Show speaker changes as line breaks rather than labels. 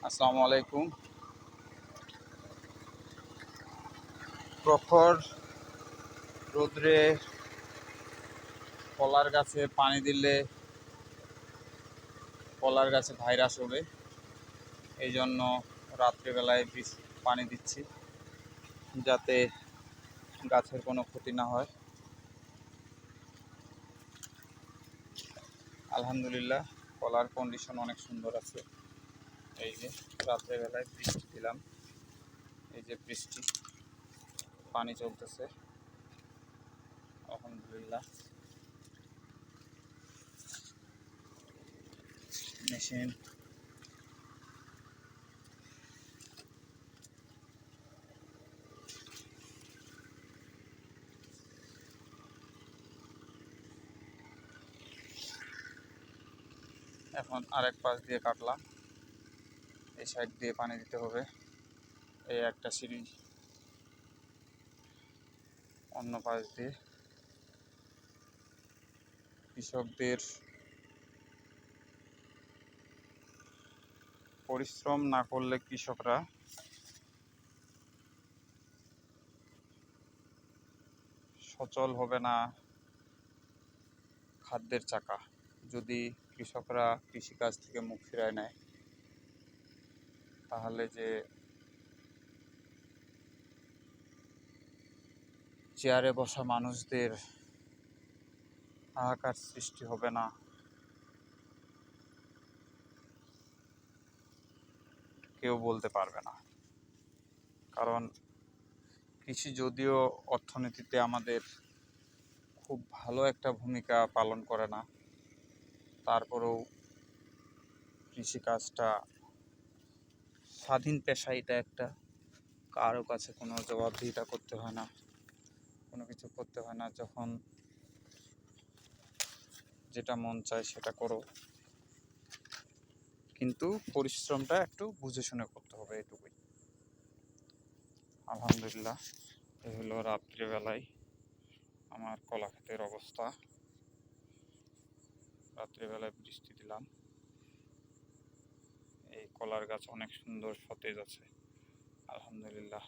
আসসালামু আলাইকুম। প্রখর রোদ্রে কলার গাছে পানি দিলে কলার গাছে ভাইরাস হবে, এই জন্য রাত্রিবেলায় পানি দিচ্ছি যাতে গাছের কোনো ক্ষতি না হয়। আলহামদুলিল্লাহ, কলার কন্ডিশন অনেক সুন্দর আছে। এই যে রাত্রেবেলায় বৃষ্টি দিলাম, এই যে বৃষ্টি, পানি চলতেছে আলহামদুলিল্লাহ। মেশিন এখন আরেক পাশ দিয়ে কাটলাম, এই সাইড দিয়ে পানি দিতে হবে। এই একটা সিঁড়ি, অন্য পাশ দিয়ে। কৃষকদের পরিশ্রম না করলে কৃষকরা সচল হবে না খাদ্যের চাকা। যদি কৃষকরা কৃষিকাজ থেকে মুখ ফিরায় নেয়, তাহলে যে চেয়ারে বসা মানুষদের হাহাকার সৃষ্টি হবে না, কেউ বলতে পারবে না। কারণ কৃষি যদিও অর্থনীতিতে আমাদের খুব ভালো একটা ভূমিকা পালন করে না, তারপরেও কৃষিকাজটা স্বাধীন পেশা। এটা একটা, কারো কাছে কোনো জবাবদিহিতা করতে হয় না, কোনো কিছু করতে হয় না। যখন যেটা মন চায় সেটা করো, কিন্তু পরিশ্রমটা একটু বুঝে শুনে করতে হবে, এটুকুই। আলহামদুলিল্লাহ, এই হলো রাত্রিবেলায় আমার কলা ক্ষেতের অবস্থা। রাত্রিবেলায় বৃষ্টি দিলাম, এই কলার গাছ অনেক সুন্দর সতেজ আছে আলহামদুলিল্লাহ।